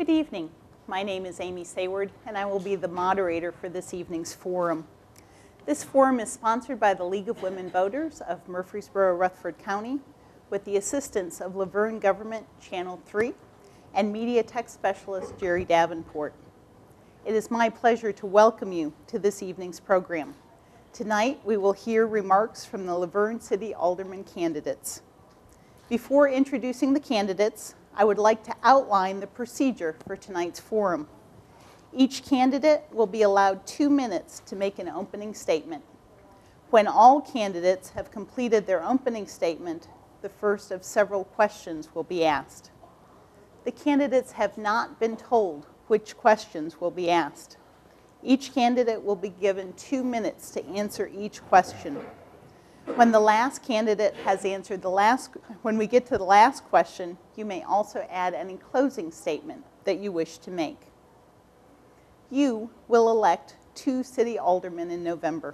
Good evening. My name is Amy Sayward, and I will be the moderator for this evening's forum. This forum is sponsored by the League of Women Voters of Murfreesboro, Rutherford County, with the assistance of Laverne Government Channel 3 and Media Tech Specialist Jerry Davenport. It is my pleasure to welcome you to this evening's program. Tonight, we will hear remarks from the Laverne City Alderman candidates. Before introducing the candidates, I would like to outline the procedure for tonight's forum. Each candidate will be allowed 2 minutes to make an opening statement. When all candidates have completed their opening statement, the first of several questions will be asked. The candidates have not been told which questions will be asked. Each candidate will be given 2 minutes to answer each question. When the last candidate has answered when we get to the last question, you may also add any closing statement that you wish to make. You will elect 2 city aldermen in November.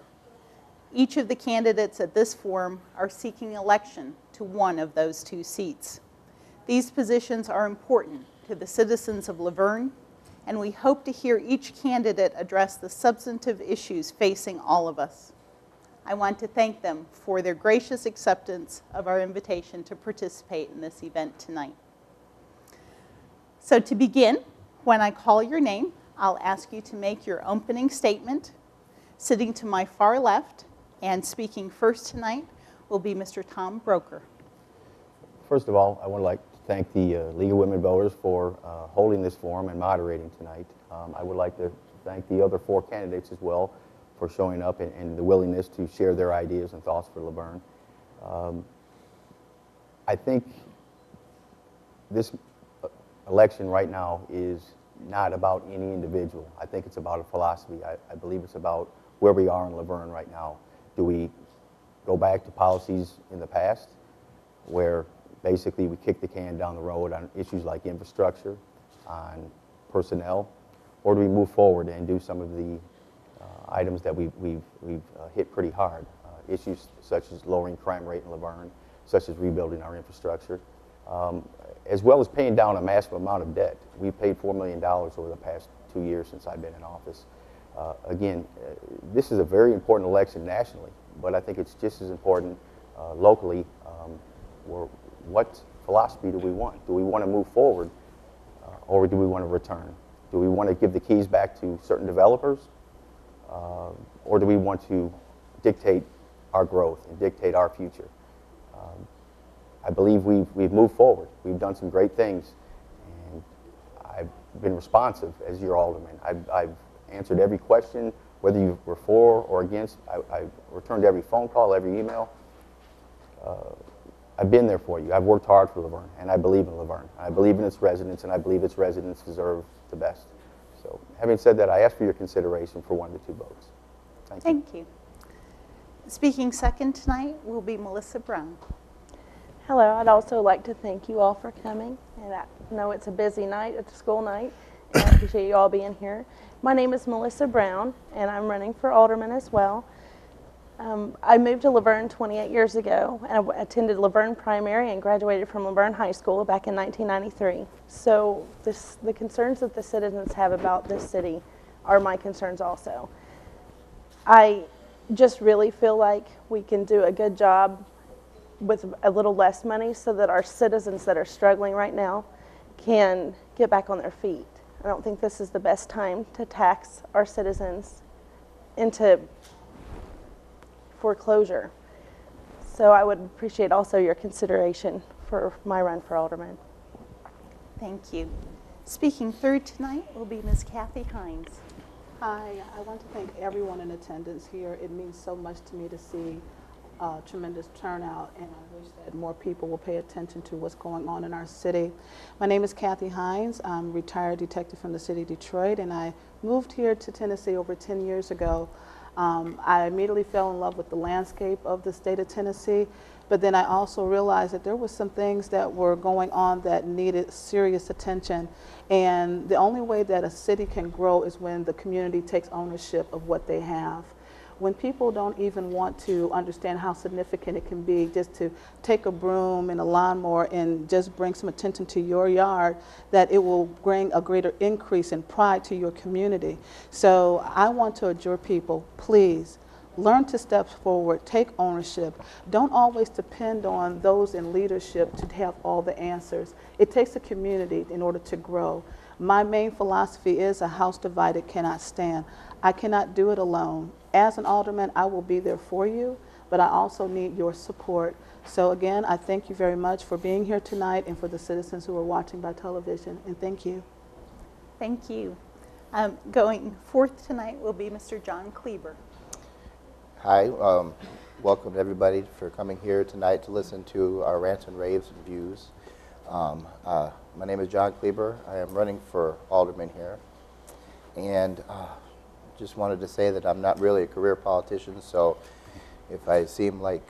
Each of the candidates at this forum are seeking election to one of those 2 seats. These positions are important to the citizens of Laverne, and we hope to hear each candidate address the substantive issues facing all of us. I want to thank them for their gracious acceptance of our invitation to participate in this event tonight. So to begin, when I call your name, I'll ask you to make your opening statement. Sitting to my far left and speaking first tonight will be Mr. Tom Broeker. First of all, I would like to thank the League of Women Voters for holding this forum and moderating tonight. I would like to thank the other 4 candidates as well for showing up and the willingness to share their ideas and thoughts for Laverne. I think this election right now is not about any individual. I think it's about a philosophy. I believe it's about where we are in Laverne right now. Do we go back to policies in the past where basically we kick the can down the road on issues like infrastructure, on personnel, or do we move forward and do some of the items that we've hit pretty hard, issues such as lowering crime rate in Laverne, such as rebuilding our infrastructure, as well as paying down a massive amount of debt. We've paid $4 million over the past 2 years since I've been in office. Again, this is a very important election nationally, but I think it's just as important locally. What philosophy do we want? Do we want to move forward, or do we want to return? Do we want to give the keys back to certain developers? Or do we want to dictate our growth and dictate our future? I believe we've moved forward. We've done some great things, and I've been responsive as your alderman. I've answered every question, whether you were for or against. I've returned every phone call, every email. I've been there for you. I've worked hard for Laverne, and I believe in Laverne. I believe in its residents, and I believe its residents deserve the best. So, having said that, I ask for your consideration for 1 to 2 votes. Thank you. Speaking second tonight will be Melisa Brown. Hello, I'd also like to thank you all for coming. And I know it's a busy night, it's a school night, and I appreciate you all being here. My name is Melisa Brown, and I'm running for alderman as well. I moved to Laverne 28 years ago, and I attended Laverne Primary and graduated from Laverne High School back in 1993. So the concerns that the citizens have about this city are my concerns also. I just really feel like we can do a good job with a little less money so that our citizens that are struggling right now can get back on their feet. I don't think this is the best time to tax our citizens into foreclosure. So I would appreciate also your consideration for my run for alderman. Thank you. Speaking third tonight will be Ms. Kathy Hines. Hi, I want to thank everyone in attendance here. It means so much to me to see tremendous turnout, and I wish that more people will pay attention to what's going on in our city. My name is Kathy Hines. I'm a retired detective from the city of Detroit, and I moved here to Tennessee over 10 years ago. I immediately fell in love with the landscape of the state of Tennessee, but then I also realized that there were some things that were going on that needed serious attention, and the only way that a city can grow is when the community takes ownership of what they have. when people don't even want to understand how significant it can be just to take a broom and a lawnmower and just bring some attention to your yard, that it will bring a greater increase in pride to your community. So I want to adjure people, please, learn to step forward, take ownership. Don't always depend on those in leadership to have all the answers. It takes a community in order to grow. My main philosophy is a house divided cannot stand. I cannot do it alone. As an alderman, I will be there for you, but I also need your support. So again, I thank you very much for being here tonight and for the citizens who are watching by television, and thank you. Thank you. Going forth tonight will be Mr. John Kleber. Hi, welcome everybody for coming here tonight to listen to our rants and raves and views. My name is John Kleber. I am running for alderman here, and just wanted to say that I'm not really a career politician, so if I seem like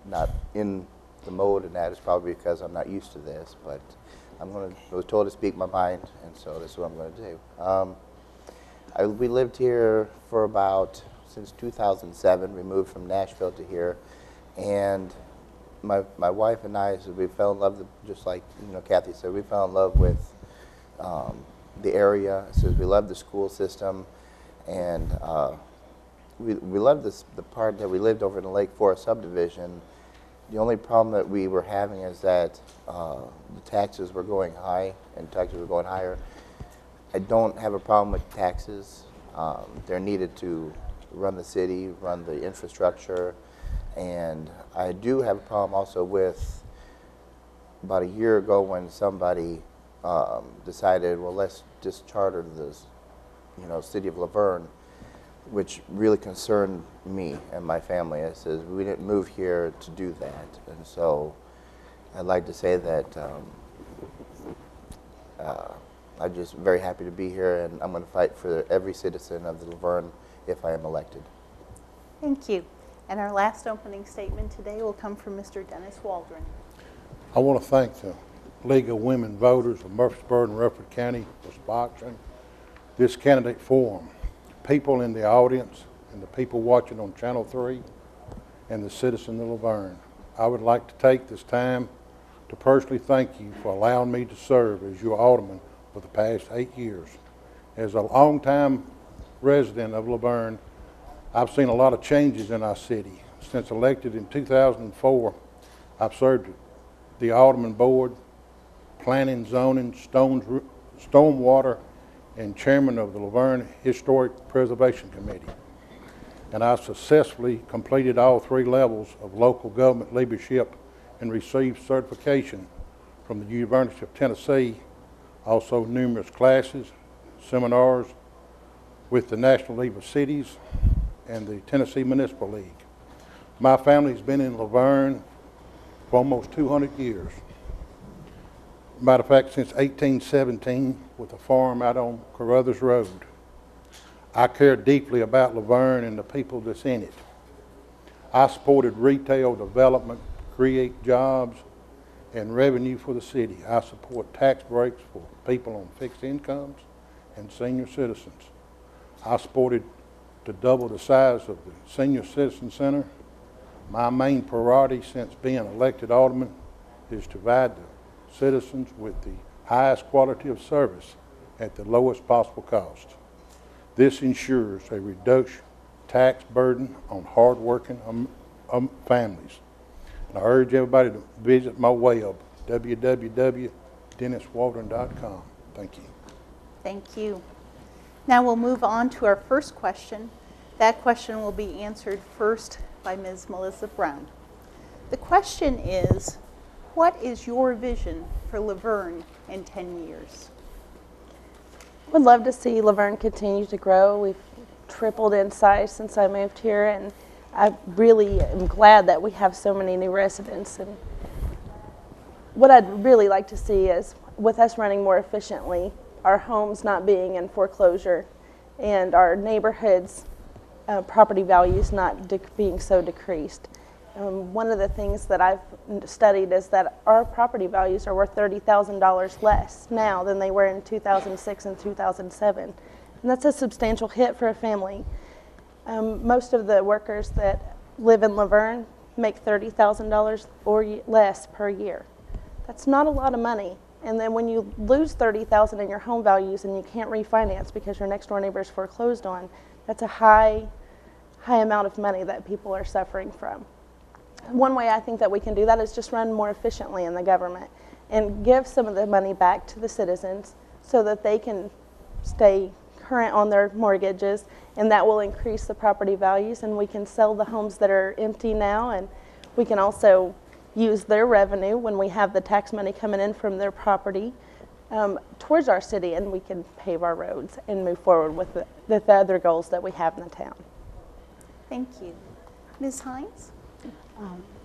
not in the mode, and that is probably because I'm not used to this, but I was told to speak my mind, and so this is what I'm going to do. We lived here for since 2007. We moved from Nashville to here, and my wife and I, we fell in love, just like Kathy said, we fell in love with the area. We love the school system, and we love the part that we lived over in the Lake Forest subdivision. The only problem that we were having is that the taxes were going high, and taxes were going higher. I don't have a problem with taxes. They're needed to run the city, run the infrastructure, and I do have a problem also with about a year ago when somebody decided, well, let's just charter this, city of Laverne, which really concerned me and my family. I says we didn't move here to do that, and so I'd like to say that I'm just very happy to be here, and I'm going to fight for every citizen of the Laverne if I am elected. Thank you. And our last opening statement today will come from Mr. Dennis Waldron. I want to thank the League of Women Voters of Murfreesboro and Rutherford County for sponsoring this candidate forum. People in the audience and the people watching on Channel 3 and the citizens of Laverne, I would like to take this time to personally thank you for allowing me to serve as your alderman for the past 8 years. As a longtime resident of Laverne, I've seen a lot of changes in our city. Since elected in 2004, I've served the Alderman Board, Planning, Zoning, Stormwater, and Chairman of the Laverne Historic Preservation Committee. And I've successfully completed all 3 levels of local government leadership and received certification from the University of Tennessee, also numerous classes, seminars with the National League of Cities and the Tennessee Municipal League. My family's been in Laverne for almost 200 years. Matter of fact, since 1817 with a farm out on Carruthers Road. I care deeply about Laverne and the people that's in it. I supported retail development, create jobs and revenue for the city. I support tax breaks for people on fixed incomes and senior citizens. I supported to double the size of the Senior Citizen Center. My main priority since being elected alderman is to provide the citizens with the highest quality of service at the lowest possible cost. This ensures a reduced tax burden on hard-working families. And I urge everybody to visit my web, www.denniswaldron.com. Thank you. Thank you. Now we'll move on to our first question. That question will be answered first by Ms. Melisa Brown. The question is, what is your vision for Laverne in 10 years? I would love to see Laverne continue to grow. We've tripled in size since I moved here, and I really am glad that we have so many new residents. And what I'd really like to see is, with us running more efficiently, our homes not being in foreclosure, and our neighborhoods' property values not being so decreased. One of the things that I've studied is that our property values are worth $30,000 less now than they were in 2006 and 2007. And that's a substantial hit for a family. Most of the workers that live in Laverne make $30,000 or less per year. That's not a lot of money. And then when you lose $30,000 in your home values and you can't refinance because your next door neighbor's foreclosed on, that's a high amount of money that people are suffering from. One way I think that we can do that is just run more efficiently in the government and give some of the money back to the citizens so that they can stay current on their mortgages, and that will increase the property values, and we can sell the homes that are empty now, and we can also use their revenue when we have the tax money coming in from their property towards our city, and we can pave our roads and move forward with the other goals that we have in the town. Thank you. Ms. Hines?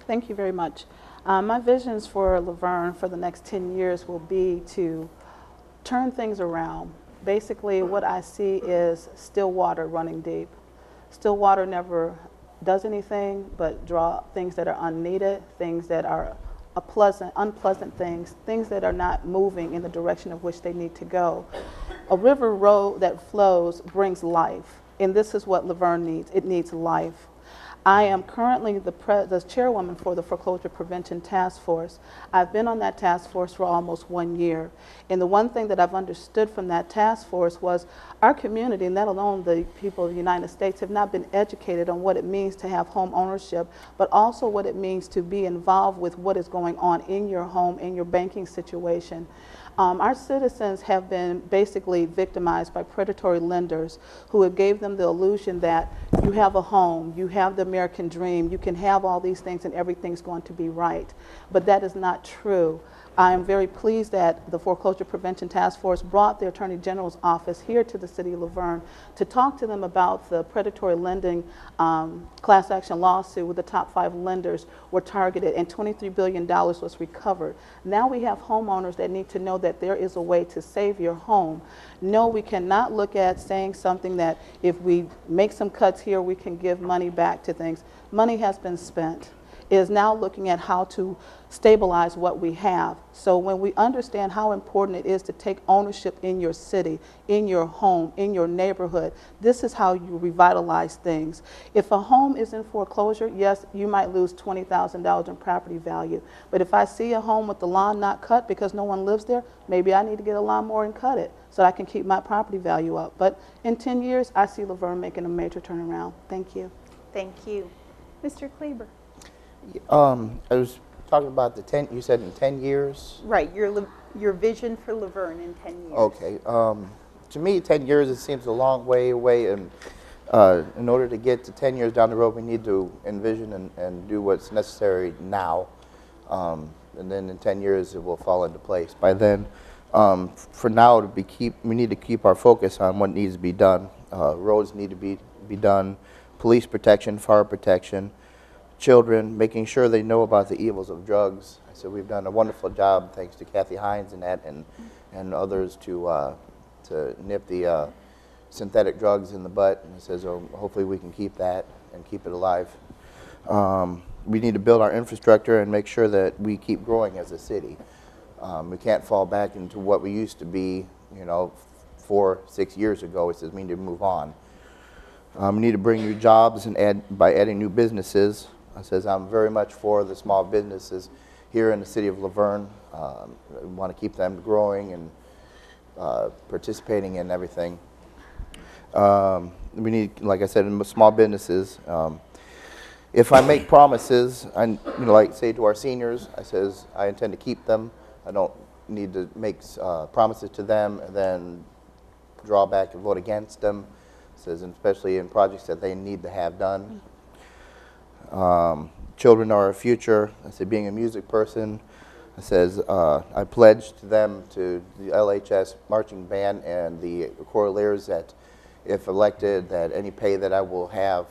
Thank you very much. My visions for Laverne for the next 10 years will be to turn things around. Basically, what I see is still water running deep. Still water never does anything but draw things that are unneeded, things that are unpleasant things, things that are not moving in the direction of which they need to go. A river road that flows brings life, and this is what Laverne needs. It needs life. I am currently the chairwoman for the Foreclosure Prevention Task Force. I've been on that task force for almost 1 year. And the one thing that I've understood from that task force was our community, and let alone the people of the United States, have not been educated on what it means to have home ownership, but also what it means to be involved with what is going on in your home, in your banking situation. Our citizens have been basically victimized by predatory lenders who have gave them the illusion that you have a home, you have the American dream, you can have all these things and everything's going to be right. But that is not true. I am very pleased that the Foreclosure Prevention Task Force brought the Attorney General's office here to the city of Laverne to talk to them about the predatory lending class action lawsuit where the top 5 lenders were targeted and $23 billion was recovered. Now we have homeowners that need to know that there is a way to save your home. No, we cannot look at saying something that if we make some cuts here, we can give money back to things. Money has been spent. It is now looking at how to stabilize what we have. So when we understand how important it is to take ownership in your city, in your home, in your neighborhood, this is how you revitalize things. If a home is in foreclosure, yes, you might lose $20,000 in property value. But if I see a home with the lawn not cut because no one lives there, maybe I need to get a lawnmower and cut it so I can keep my property value up. But in 10 years, I see Laverne making a major turnaround. Thank you. Thank you. Mr. Kleber? I was talking about you said in 10 years? Right, your vision for Laverne in 10 years. Okay. To me, 10 years, it seems a long way away, and in order to get to 10 years down the road, we need to envision and do what's necessary now, and then in 10 years, it will fall into place. By then, for now, we need to keep our focus on what needs to be done. Roads need to be done, police protection, fire protection, children, making sure they know about the evils of drugs. So we've done a wonderful job, thanks to Kathy Hines and that, and others to nip the synthetic drugs in the butt. And it says, hopefully we can keep that and keep it alive. We need to build our infrastructure and make sure that we keep growing as a city. We can't fall back into what we used to be, 4-6 years ago. It says we need to move on. We need to bring new jobs and by adding new businesses. It says I'm very much for the small businesses here in the city of Laverne. We want to keep them growing and participating in everything. We need, like I said, in small businesses. If I make promises, like say to our seniors, I intend to keep them. I don't need to make promises to them and then draw back and vote against them. It says, especially in projects that they need to have done. Children are our future. I say, being a music person, it says I pledge to them, to the LHS marching band and the choraleers, that if elected, that any pay that I will have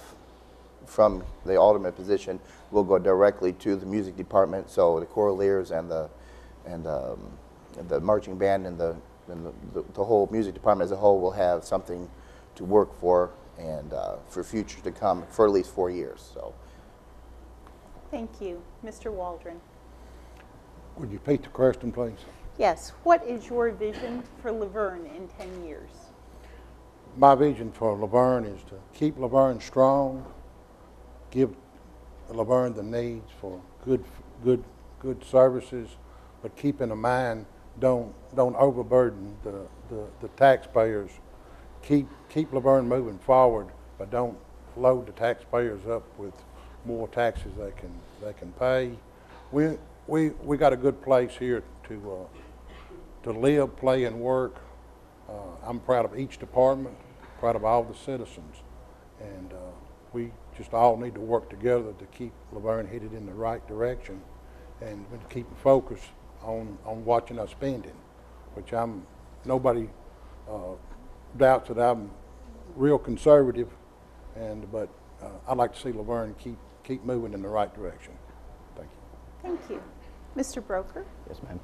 from the alderman position will go directly to the music department. So the choraleers and the marching band and the whole music department as a whole will have something to work for and for future to come for at least 4 years. So. Thank you. Mr. Waldron? Would you repeat the question, please? Yes. What is your vision for Laverne in 10 years? My vision for Laverne is to keep Laverne strong, give Laverne the needs for good services, but keep in mind, don't overburden the taxpayers. Keep Laverne moving forward, but don't load the taxpayers up with more taxes they can pay. We got a good place here to live, play, and work. I'm proud of each department, proud of all the citizens, and we just all need to work together to keep Laverne headed in the right direction, and keep focus on watching our spending, which nobody doubts that I'm real conservative, but I'd like to see Laverne keep moving in the right direction. Thank you. Thank you. Mr. Broeker? Yes, ma'am.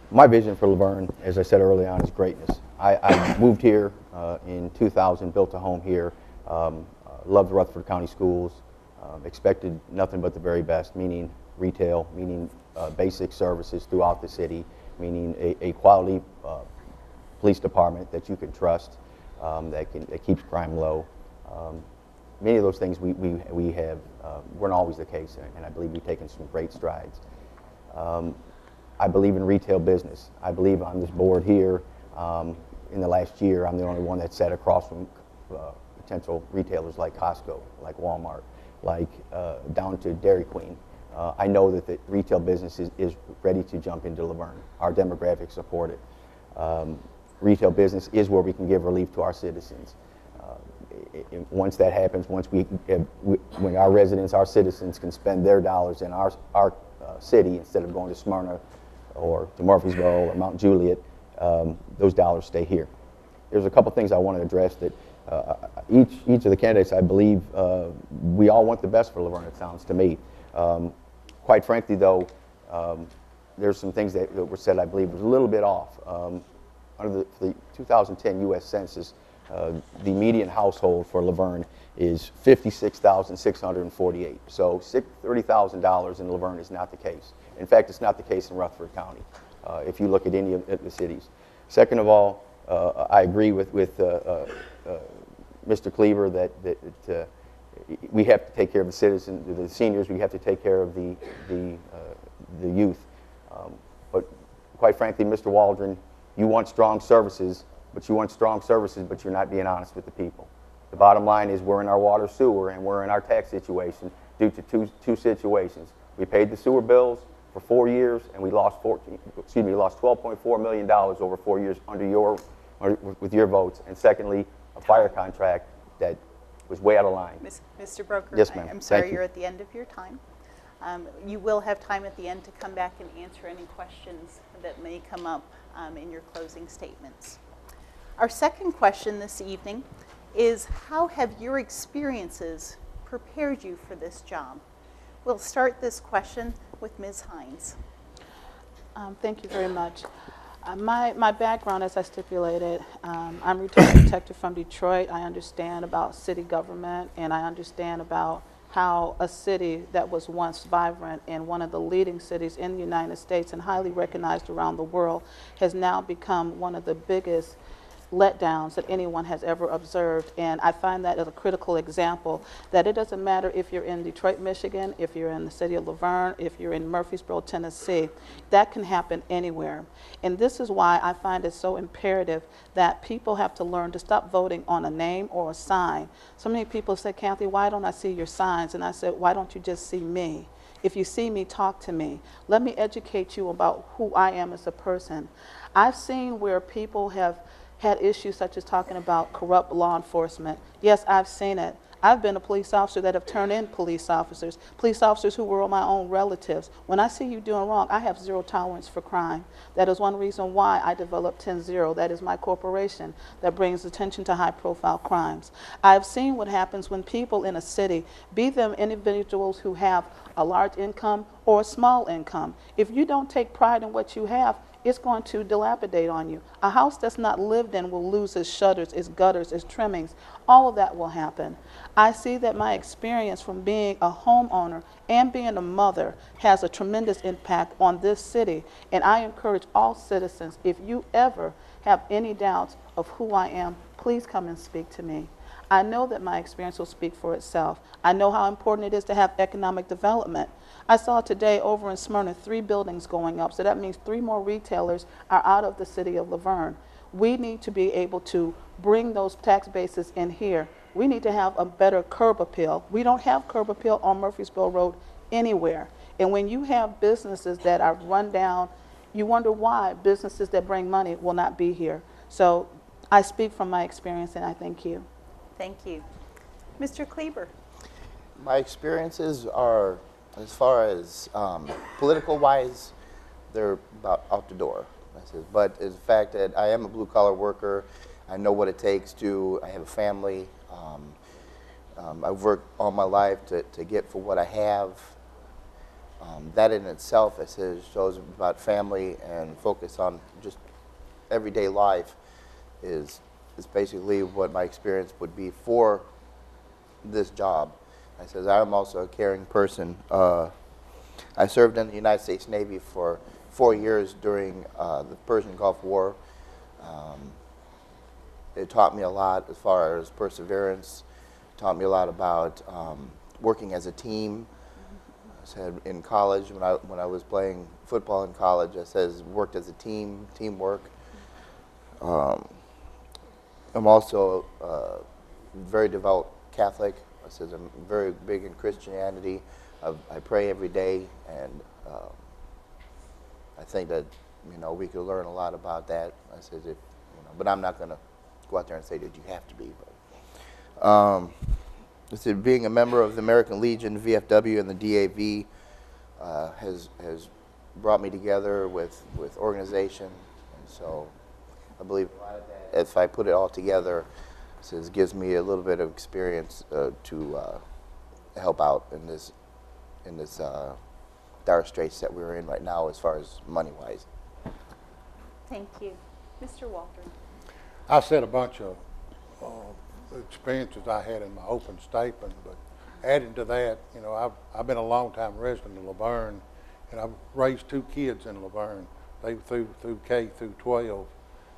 My vision for Laverne, as I said early on, is greatness. I moved here in 2000, built a home here, loved Rutherford County schools, expected nothing but the very best, meaning retail, meaning basic services throughout the city, meaning a quality police department that you can trust, that keeps crime low. Many of those things we have weren't always the case, and I believe we've taken some great strides. I believe in retail business. I believe on this board here, in the last year, I'm the only one that sat across from potential retailers like Costco, like Walmart, like down to Dairy Queen. I know that the retail business is ready to jump into Laverne. Our demographics support it. Retail business is where we can give relief to our citizens. Once that happens, when our residents, our citizens can spend their dollars in our city instead of going to Smyrna or to Murfreesboro or Mount Juliet, those dollars stay here. There's a couple things I want to address that each of the candidates, I believe, we all want the best for Laverne, it sounds to me. Quite frankly, though, there's some things that were said, I believe, was a little bit off. Under the 2010 U.S. Census, the median household for Laverne is $56,648. So $30,000 in Laverne is not the case. In fact, it's not the case in Rutherford County, if you look at any of the cities. Second of all, I agree with Mr. Kleber that we have to take care of the citizens, the seniors. We have to take care of the youth. But quite frankly, Mr. Waldron, you want strong services, but you're not being honest with the people. The bottom line is we're in our water sewer and we're in our tax situation due to two situations. We paid the sewer bills for 4 years and we lost $12.4 million over 4 years with your votes. And secondly, a fire contract that was way out of line. Mr. Broeker, yes, ma'am. I'm sorry, Thank you. You're at the end of your time. You will have time at the end to come back and answer any questions that may come up in your closing statements. Our second question this evening is, how have your experiences prepared you for this job? We'll start this question with Ms. Hines. Thank you very much. My background, as I stipulated, I'm a retired detective from Detroit. I understand about city government, and I understand about how a city that was once vibrant and one of the leading cities in the United States and highly recognized around the world has now become one of the biggest letdowns that anyone has ever observed. And I find that as a critical example that it doesn't matter if you're in Detroit, Michigan, if you're in the city of Laverne, if you're in Murfreesboro, Tennessee, that can happen anywhere. And this is why I find it so imperative that people have to learn to stop voting on a name or a sign. So many people say, Kathy, why don't I see your signs? And I said, why don't you just see me? If you see me, talk to me. Let me educate you about who I am as a person. I've seen where people have had issues such as talking about corrupt law enforcement. Yes, I've seen it. I've been a police officer that have turned in police officers who were my own relatives. When I see you doing wrong, I have zero tolerance for crime. That is one reason why I developed 10-0. That is my corporation that brings attention to high-profile crimes. I've seen what happens when people in a city, be them individuals who have a large income or a small income, if you don't take pride in what you have, it's going to dilapidate on you. A house that's not lived in will lose its shutters, its gutters, its trimmings. All of that will happen. I see that my experience from being a homeowner and being a mother has a tremendous impact on this city, and I encourage all citizens, if you ever have any doubts of who I am, please come and speak to me. I know that my experience will speak for itself. I know how important it is to have economic development. I saw today over in Smyrna 3 buildings going up, so that means 3 more retailers are out of the city of Laverne. We need to be able to bring those tax bases in here. We need to have a better curb appeal. We don't have curb appeal on Murfreesboro Road anywhere. And when you have businesses that are run down, you wonder why businesses that bring money will not be here. So I speak from my experience, and I thank you. Thank you. Mr. Kleber. My experiences are, as far as political-wise, they're about out the door. But it's the fact that I am a blue-collar worker, I know what it takes to, I have a family, I've worked all my life to get for what I have. That in itself, it says, shows about family and focus on just everyday life is basically what my experience would be for this job. I says I'm also a caring person. I served in the United States Navy for 4 years during the Persian Gulf War. It taught me a lot as far as perseverance. It taught me a lot about working as a team. I said in college, when I was playing football in college, I says worked as a team, teamwork. I'm also a very devout Catholic. I says I'm very big in Christianity. I pray every day, and I think that we could learn a lot about that. I says but I'm not going to go out there and say that you have to be. But I said being a member of the American Legion, VFW, and the DAV has brought me together with organization, and so I believe a lot of that, if I put it all together, it gives me a little bit of experience to help out in this dire straits that we're in right now as far as money-wise. Thank you. Mr. Waldron. I said a bunch of experiences I had in my open statement, but adding to that, I've been a long-time resident of Laverne, and I've raised 2 kids in Laverne. They were through K through 12,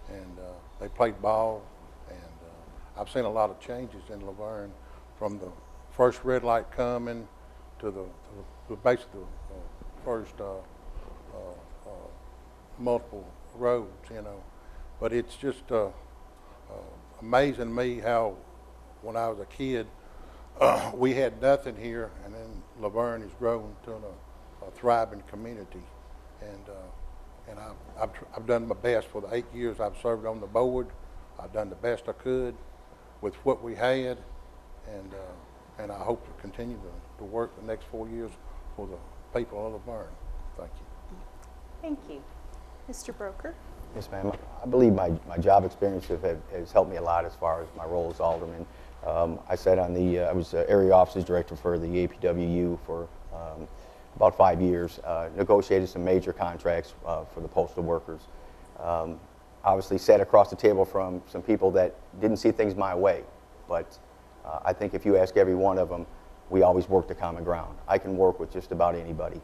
and they played ball, and I've seen a lot of changes in Laverne, from the first red light coming to the basically the first multiple roads, But it's just amazing me how, when I was a kid, we had nothing here, and then Laverne has grown to a thriving community, and I've done my best for the 8 years I've served on the board. I've done the best I could with what we had, and I hope to continue to work the next 4 years for the people of Laverne. Thank you. Thank you. Mr. Broeker. Yes, ma'am. I believe my job experience has helped me a lot as far as my role as alderman. I sat on I was area offices director for the APWU for about 5 years, negotiated some major contracts for the postal workers. Obviously sat across the table from some people that didn't see things my way, but I think if you ask every one of them, we always work to common ground. I can work with just about anybody.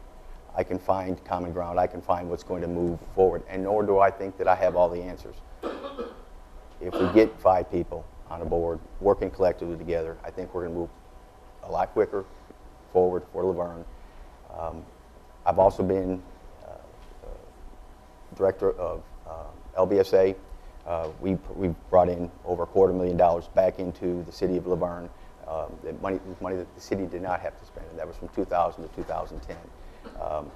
I can find common ground. I can find what's going to move forward, and nor do I think that I have all the answers. If we get 5 people on a board working collectively together, I think we're going to move a lot quicker forward for Laverne. I've also been director of LBSA. We brought in over $250,000 back into the city of Laverne. Money that the city did not have to spend, and that was from 2000 to 2010.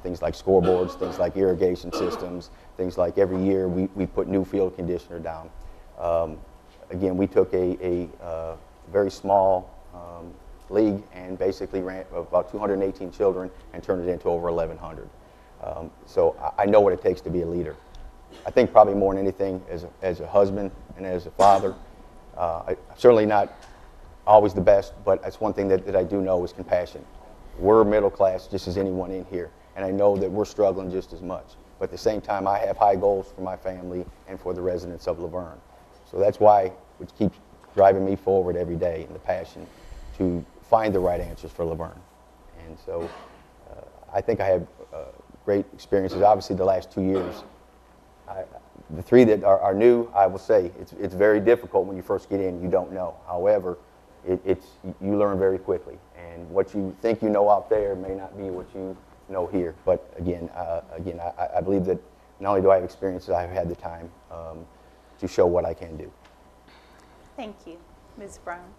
Things like scoreboards, things like irrigation systems, things like every year we put new field conditioner down. Again, we took a very small league and basically ran about 218 children and turned it into over 1,100. So I know what it takes to be a leader. I think probably more than anything, as a husband and as a father, I'm certainly not always the best, but that's one thing that I do know is compassion. We're middle class just as anyone in here, and I know that we're struggling just as much. But at the same time, I have high goals for my family and for the residents of Laverne. So that's why, which keeps driving me forward every day, and the passion to find the right answers for Laverne. And so I think I have great experiences. Obviously, the last 2 years, the 3 that are new, I will say, it's very difficult when you first get in. You don't know. However, you learn very quickly. And what you think you know out there may not be what you know here. But again, I believe that not only do I have experiences, I've had the time to show what I can do. Thank you. Ms. Brown.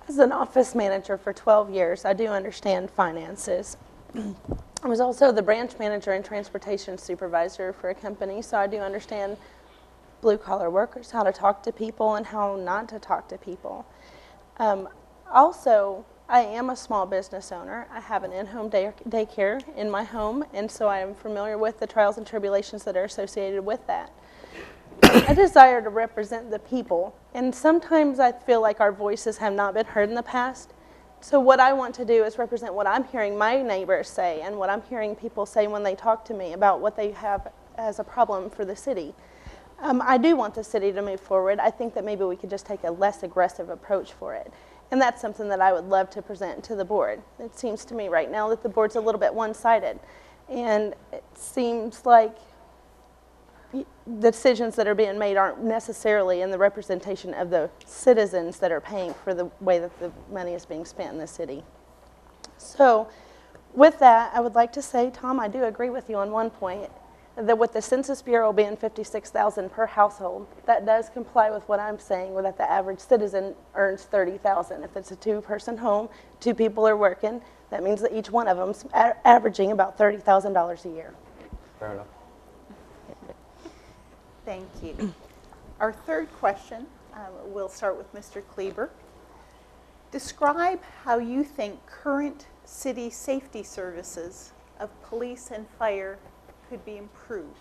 As an office manager for 12 years, I do understand finances. I was also the branch manager and transportation supervisor for a company, so I do understand blue-collar workers, how to talk to people and how not to talk to people. Also, I am a small business owner. I have an in-home daycare in my home, and so I am familiar with the trials and tribulations that are associated with that. I desire to represent the people, and sometimes I feel like our voices have not been heard in the past. So what I want to do is represent what I'm hearing my neighbors say and what I'm hearing people say when they talk to me about what they have as a problem for the city. I do want the city to move forward. I think that maybe we could just take a less aggressive approach for it. And that's something that I would love to present to the board. It seems to me right now that the board's a little bit one-sided. And it seems like the decisions that are being made aren't necessarily in the representation of the citizens that are paying for the way that the money is being spent in the city. So with that, I would like to say, Tom, I do agree with you on one point, that with the Census Bureau being 56,000 per household, that does comply with what I'm saying, that the average citizen earns 30,000. If it's a 2-person home, 2 people are working, that means that each one of them's averaging about $30,000 a year. Fair enough. Thank you. Our third question, we'll start with Mr. Kleber. Describe how you think current city safety services of police and fire could be improved.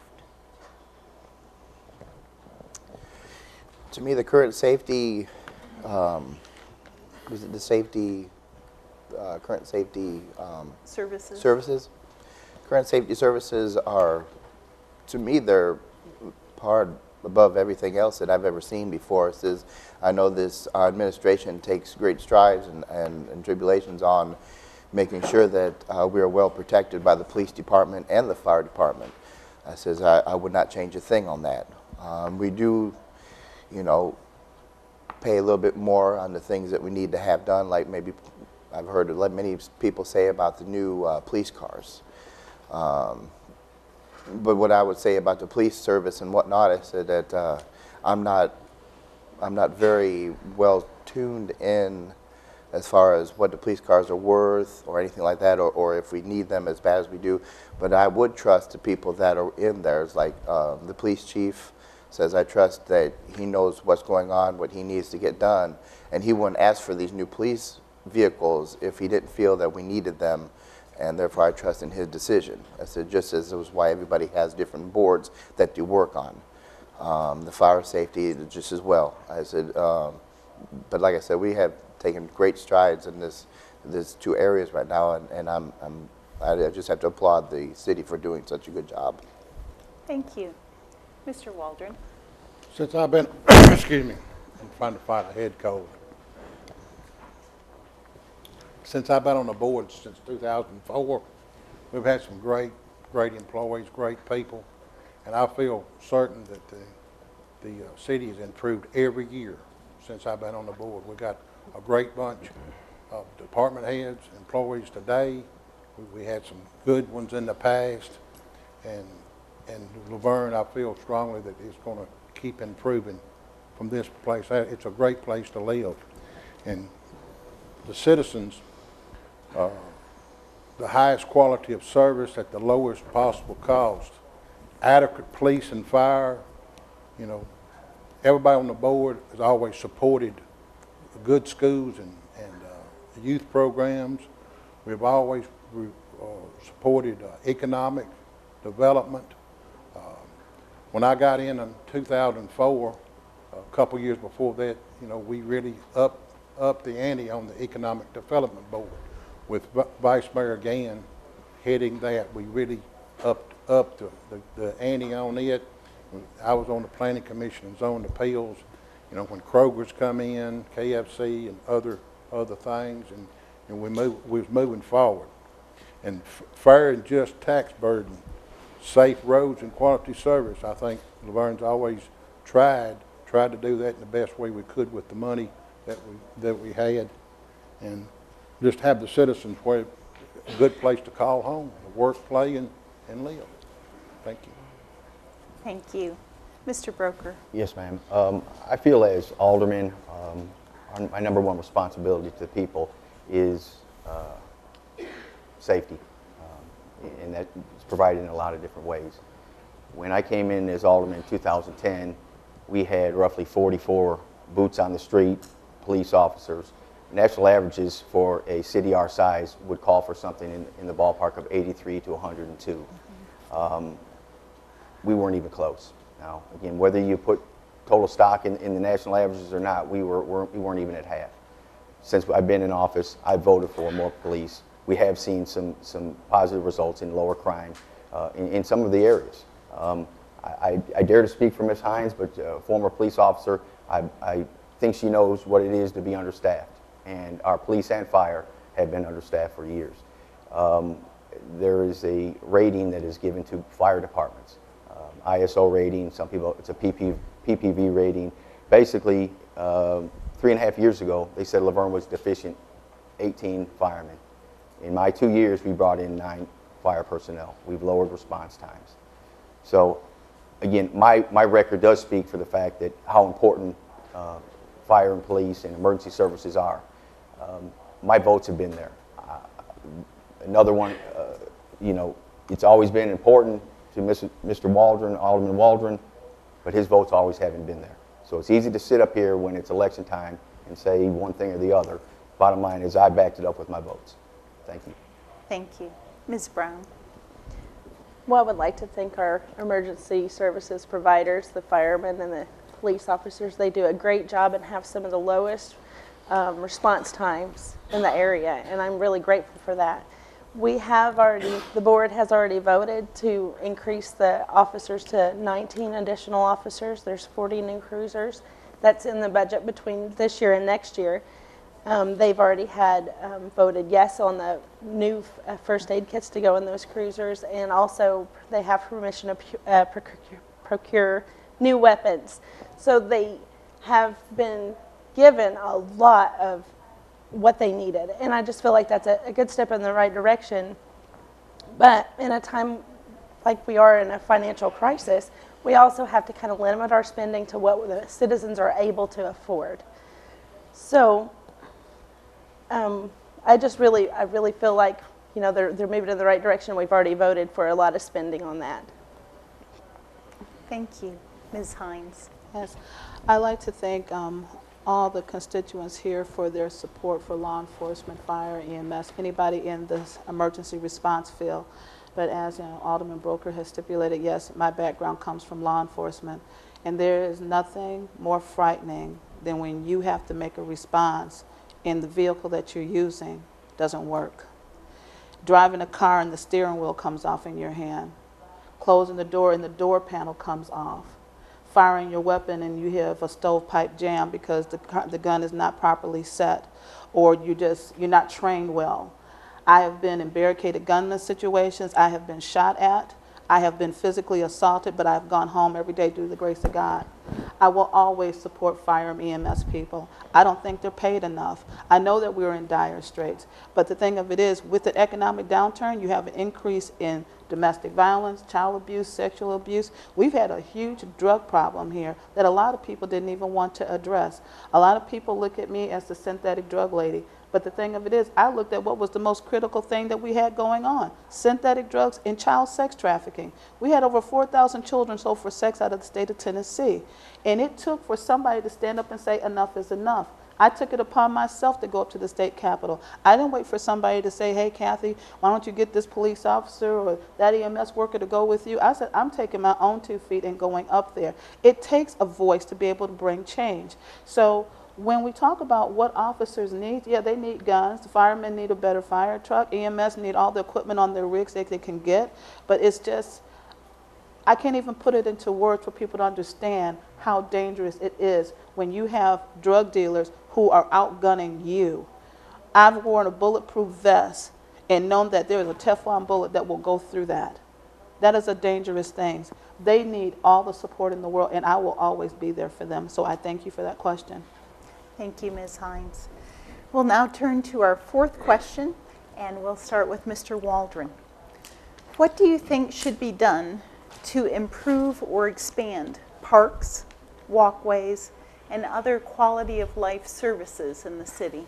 To me, the current safety, current safety Services. Current safety services are, to me, they're hard above everything else that I've ever seen before. I know this administration takes great strides and tribulations on making sure that we are well protected by the police department and the fire department. I would not change a thing on that. We do, pay a little bit more on the things that we need to have done, like maybe I've heard many people say about the new police cars. But what I would say about the police service and whatnot, I said that I'm not very well tuned in as far as what the police cars are worth or anything like that, or if we need them as bad as we do. But I would trust the people that are in there. It's like the police chief says, I trust that he knows what's going on, what he needs to get done, and he wouldn't ask for these new police vehicles if he didn't feel that we needed them. And therefore I trust in his decision. I said, just as it was why everybody has different boards that you work on. The fire safety, just as well. I said, but like I said, we have taken great strides in these 2 areas right now, and I just have to applaud the city for doing such a good job. Thank you. Mr. Waldron. Since I've been, excuse me, I'm trying to fight a head cold. Since I've been on the board since 2004, we've had some great employees, great people, and I feel certain that the city has improved every year since I've been on the board. We've got a great bunch of department heads, employees today. We had some good ones in the past, and Laverne, I feel strongly that it's going to keep improving from this place. It's a great place to live, and the citizens, the highest quality of service at the lowest possible cost, adequate police and fire. Everybody on the board has always supported good schools and youth programs. We've always supported economic development. When I got in 2004, a couple years before that, we really upped the ante on the Economic Development Board with Vice Mayor Gann heading that. We really upped the ante on it. I was on the Planning Commission and Zone Appeals. You know, when Kroger's come in, KFC and other things, and we was moving forward. And fair and just tax burden, safe roads and quality service. I think Lavergne's always tried to do that in the best way we could with the money that we had, and just have the citizens where a good place to call home, work, play, and live. Thank you. Thank you. Mr. Broeker. Yes, ma'am. I feel as alderman, my number one responsibility to the people is safety, and that is provided in a lot of different ways. When I came in as alderman in 2010, we had roughly 44 boots on the street, police officers. National averages for a city our size would call for something in the ballpark of 83 to 102. We weren't even close. Now, again, whether you put total stock in the national averages or not, we weren't even at half. Since I've been in office, I've voted for more police. We have seen some positive results in lower crime in some of the areas. I dare to speak for Ms. Hines, but former police officer, I think she knows what it is to be understaffed. And our police and fire have been understaffed for years. There is a rating that is given to fire departments. ISO rating, some people, it's a PPV rating. Basically, 3.5 years ago, they said Lavergne was deficient 18 firemen. In my 2 years, we brought in 9 fire personnel. We've lowered response times. So, again, my record does speak for the fact that how important fire and police and emergency services are. My votes have been there. Another one, you know, it's always been important to Mr. Waldron, Alderman Waldron, but his votes always haven't been there. So it's easy to sit up here when it's election time and say one thing or the other. Bottom line is I backed it up with my votes. Thank you. Thank you. Ms. Brown. Well, I would like to thank our emergency services providers, the firemen and the police officers. They do a great job and have some of the lowest response times in the area, and I'm really grateful for that. The board has already voted to increase the officers to 19 additional officers. There's 40 new cruisers. That's in the budget between this year and next year. They've already had voted yes on the new first aid kits to go in those cruisers, and also they have permission to procure new weapons. So they have been given a lot of what they needed, and I just feel like that's a good step in the right direction. But in a time like we are in a financial crisis, we also have to kind of limit our spending to what the citizens are able to afford. So I really feel like, you know, they're moving in the right direction. We've already voted for a lot of spending on that. Thank you. Ms. Hines. Yes, I'd like to thank all the constituents here for their support for law enforcement, fire, EMS, anybody in this emergency response field. But as you know, Alderman Broeker has stipulated, yes, my background comes from law enforcement, and there is nothing more frightening than when you have to make a response and the vehicle that you're using doesn't work. Driving a car and the steering wheel comes off in your hand. Closing the door and the door panel comes off. Firing your weapon and you have a stovepipe jam because the gun is not properly set, or you're not trained well. I have been in barricaded gunman situations. I have been shot at. I have been physically assaulted, but I've gone home every day through the grace of God. I will always support fire and EMS people. I don't think they're paid enough. I know that we're in dire straits, but the thing of it is, with the economic downturn, you have an increase in domestic violence, child abuse, sexual abuse. We've had a huge drug problem here that a lot of people didn't even want to address. A lot of people look at me as the synthetic drug lady. But the thing of it is, I looked at what was the most critical thing that we had going on: synthetic drugs and child sex trafficking. We had over 4,000 children sold for sex out of the state of Tennessee. And it took for somebody to stand up and say enough is enough. I took it upon myself to go up to the state capitol. I didn't wait for somebody to say, hey, Kathy, why don't you get this police officer or that EMS worker to go with you? I said, I'm taking my own 2 feet and going up there. It takes a voice to be able to bring change. So When we talk about what officers need, yeah, they need guns. The firemen need a better fire truck. EMS need all the equipment on their rigs that they can get. But it's just, I can't even put it into words for people to understand how dangerous it is when you have drug dealers who are outgunning you. I've worn a bulletproof vest and known that there is a Teflon bullet that will go through that. That is a dangerous thing. They need all the support in the world, and I will always be there for them. So I thank you for that question. Thank you, Ms. Hines. We'll now turn to our fourth question, and we'll start with Mr. Waldron. What do you think should be done to improve or expand parks, walkways, and other quality of life services in the city?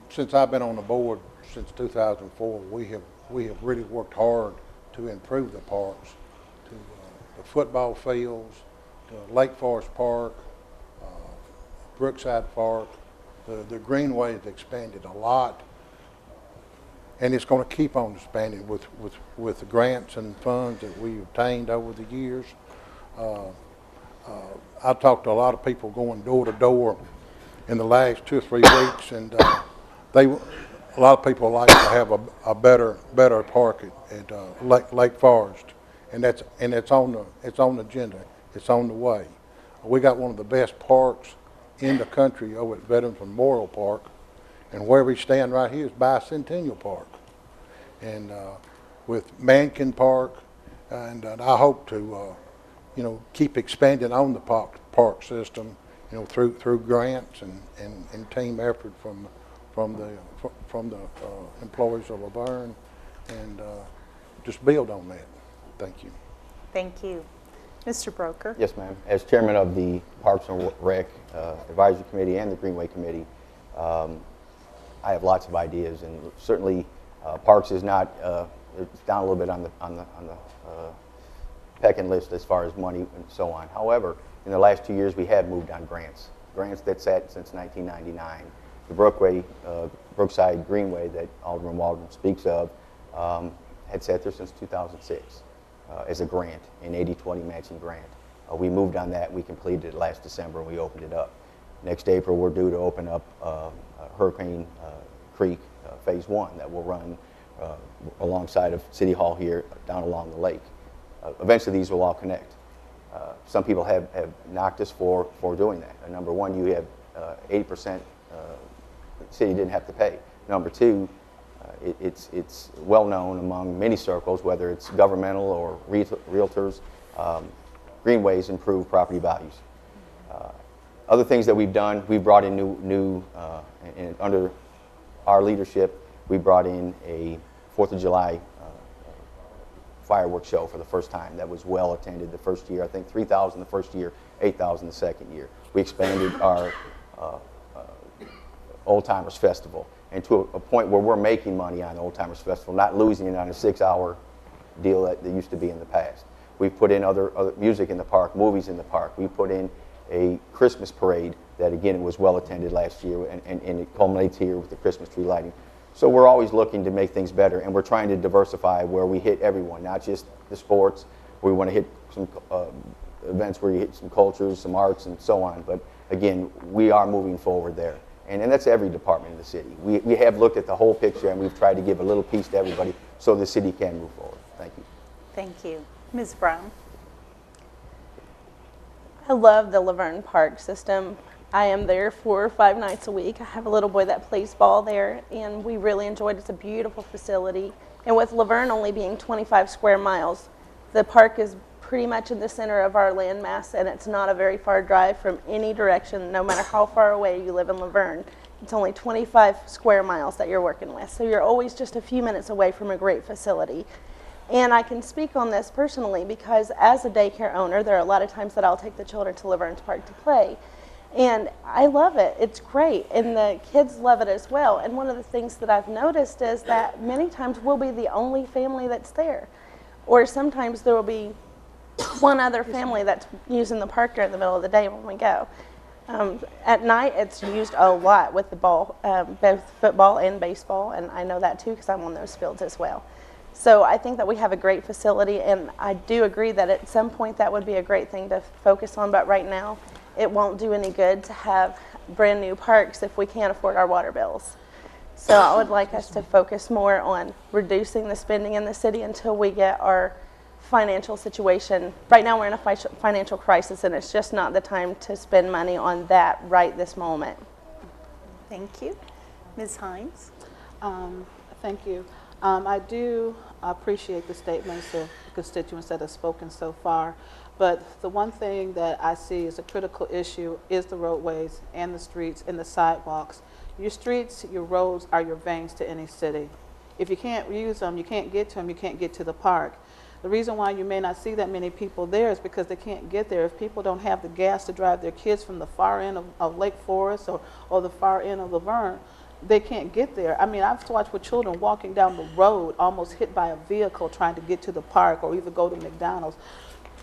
Since I've been on the board since 2004, we have really worked hard to improve the parks, to the football fields, to Lake Forest Park, Brookside Park. The Greenway has expanded a lot, and it's going to keep on expanding with the grants and funds that we've obtained over the years. I talked to a lot of people going door to door in the last 2 or 3 weeks, and a lot of people like to have a better park at Lake Forest, and it's on the agenda. It's on the way. We got one of the best parks in the country over at Veterans Memorial Park, and where we stand right here is Bicentennial Park, and with Mankin Park, and I hope to keep expanding on the park system, through grants and team effort from the employees of Laverne, and just build on that. Thank you. Thank you. Mr. Broeker? Yes, ma'am. As chairman of the Parks and Rec Advisory Committee and the Greenway Committee, I have lots of ideas, and certainly parks is not, it's down a little bit on the pecking list as far as money and so on. However, in the last 2 years, we have moved on grants that sat since 1999. The Brookside Greenway that Alderman Waldron speaks of had sat there since 2006 as a grant, an 80-20 matching grant. We moved on that. We completed it last December, and we opened it up. Next April, we're due to open up Hurricane Creek Phase 1 that will run alongside of City Hall here down along the lake. Eventually, these will all connect. Some people have knocked us for doing that. Number one, you have 80% the city didn't have to pay. Number two, it's well known among many circles, whether it's governmental or realtors, greenways improve property values. Other things that we've done, we've brought in and under our leadership, we brought in a 4th of July fireworks show for the first time. That was well attended the first year. I think 3,000 the first year, 8,000 the second year. We expanded our Old Timers Festival, and to a point where we're making money on the Old Timers Festival, not losing it on a 6-hour deal that used to be in the past. We've put in other music in the park, movies in the park. We put in a Christmas parade that, again, was well attended last year, and it culminates here with the Christmas tree lighting. So we're always looking to make things better, and we're trying to diversify where we hit everyone, not just the sports. We want to hit some events where you hit some cultures, some arts, and so on. But again, we are moving forward there. And that's every department in the city. We have looked at the whole picture, and we've tried to give a little piece to everybody so the city can move forward. Thank you. Thank you. Ms. Brown? I love the Laverne Park system. I am there 4 or 5 nights a week. I have a little boy that plays ball there, and we really enjoyed it. It's a beautiful facility. And with Laverne only being 25 square miles, the park is pretty much in the center of our landmass, and it's not a very far drive from any direction, no matter how far away you live in Laverne. It's only 25 square miles that you're working with, so you're always just a few minutes away from a great facility. And I can speak on this personally because as a daycare owner, there are a lot of times that I'll take the children to Laverne's Park to play. And I love it. It's great. And the kids love it as well. And one of the things that I've noticed is that many times we'll be the only family that's there. Or sometimes there will be one other family that's using the park during the middle of the day when we go. At night, it's used a lot with the ball, both football and baseball. And I know that too because I'm on those fields as well. So I think that we have a great facility, and I do agree that at some point that would be a great thing to focus on, but right now it won't do any good to have brand new parks if we can't afford our water bills. So I would like us to focus more on reducing the spending in the city until we get our financial situation. Right now we're in a financial crisis, and it's just not the time to spend money on that right this moment. Thank you. Ms. Hines? Thank you. I do appreciate the statements of constituents that have spoken so far, but the one thing that I see as a critical issue is the roadways and the streets and the sidewalks. Your streets, your roads are your veins to any city. If you can't use them, you can't get to them, you can't get to the park. The reason why you may not see that many people there is because they can't get there. If people don't have the gas to drive their kids from the far end of Lake Forest or the far end of Laverne, they can't get there. I mean, I've watched with children walking down the road almost hit by a vehicle trying to get to the park or even go to McDonald's.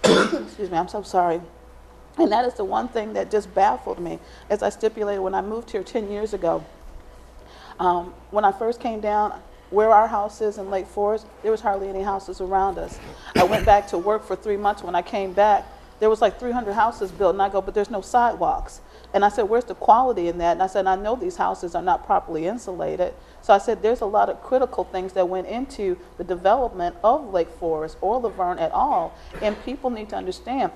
Excuse me, I'm so sorry. And that is the one thing that just baffled me. As I stipulated when I moved here 10 years ago, when I first came down, where our house is in Lake Forest, there was hardly any houses around us. I went back to work for 3 months. When I came back, there was like 300 houses built, and I go, but there's no sidewalks. And I said, where's the quality in that? And I said, I know these houses are not properly insulated. So I said, there's a lot of critical things that went into the development of Lake Forest or Laverne at all. And people need to understand,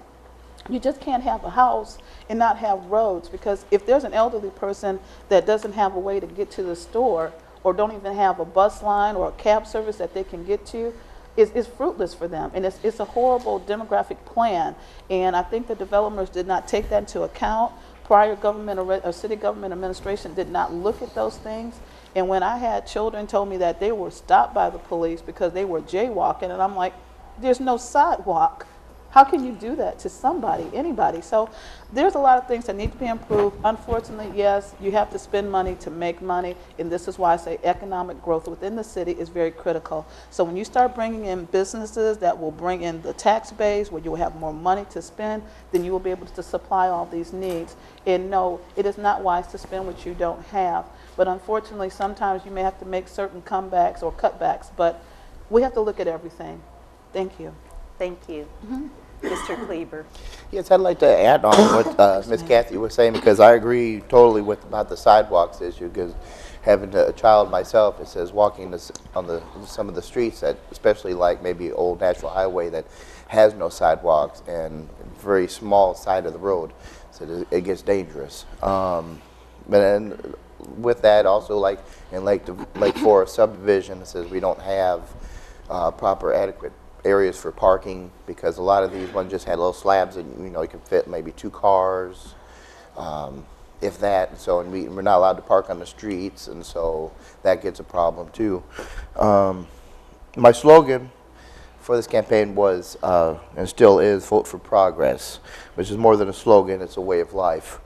you just can't have a house and not have roads, because if there's an elderly person that doesn't have a way to get to the store or don't even have a bus line or a cab service that they can get to, is fruitless for them. And it's a horrible demographic plan. And I think the developers did not take that into account. Prior government or city government administration did not look at those things. And when I had children told me that they were stopped by the police because they were jaywalking, and I'm like, there's no sidewalk. How can you do that to somebody, anybody? So there's a lot of things that need to be improved. Unfortunately, yes, you have to spend money to make money, and this is why I say economic growth within the city is very critical. So when you start bringing in businesses that will bring in the tax base, where you will have more money to spend, then you will be able to supply all these needs. And no, it is not wise to spend what you don't have. But unfortunately, sometimes you may have to make certain comebacks or cutbacks, but we have to look at everything. Thank you. Thank you. Mr. Kleber? Yes, I'd like to add on what Ms. Kathy was saying, because I agree totally with about the sidewalks issue, because having a child myself, it says walking on some of the streets, that especially like maybe Old Natural Highway that has no sidewalks and very small side of the road, so it gets dangerous. But then with that also, like in Lake Forest subdivision, it says we don't have proper adequate areas for parking, because a lot of these ones just had little slabs and you can fit maybe 2 cars, if that. And so we're not allowed to park on the streets, and so that gets a problem too. My slogan for this campaign was and still is vote for progress, which is more than a slogan, it's a way of life.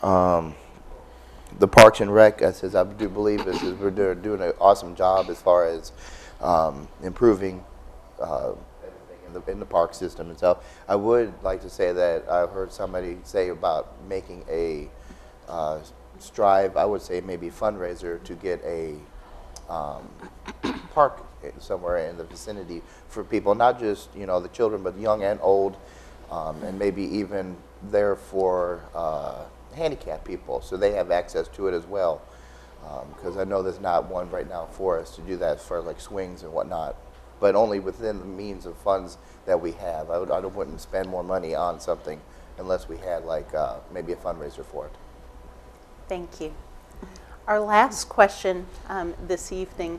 The Parks and Rec, I do believe we're doing an awesome job as far as improving everything in the park system itself. I would like to say that I heard somebody say about making a strive, I would say maybe fundraiser, to get a park somewhere in the vicinity for people, not just the children, but young and old, and maybe even there for handicapped people, so they have access to it as well. Because I know there's not one right now for us to do that for like swings and whatnot, but only within the means of funds that we have. I wouldn't spend more money on something unless we had like maybe a fundraiser for it. Thank you. Our last question this evening,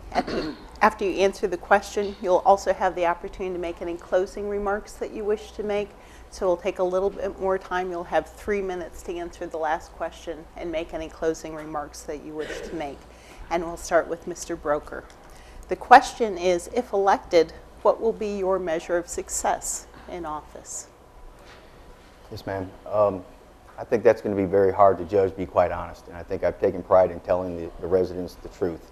after you answer the question, you'll also have the opportunity to make any closing remarks that you wish to make. So we'll take a little bit more time. You'll have 3 minutes to answer the last question and make any closing remarks that you wish to make. And we'll start with Mr. Broeker. The question is, if elected, what will be your measure of success in office? Yes, ma'am. I think that's going to be very hard to judge, be quite honest. And I think I've taken pride in telling the residents the truth.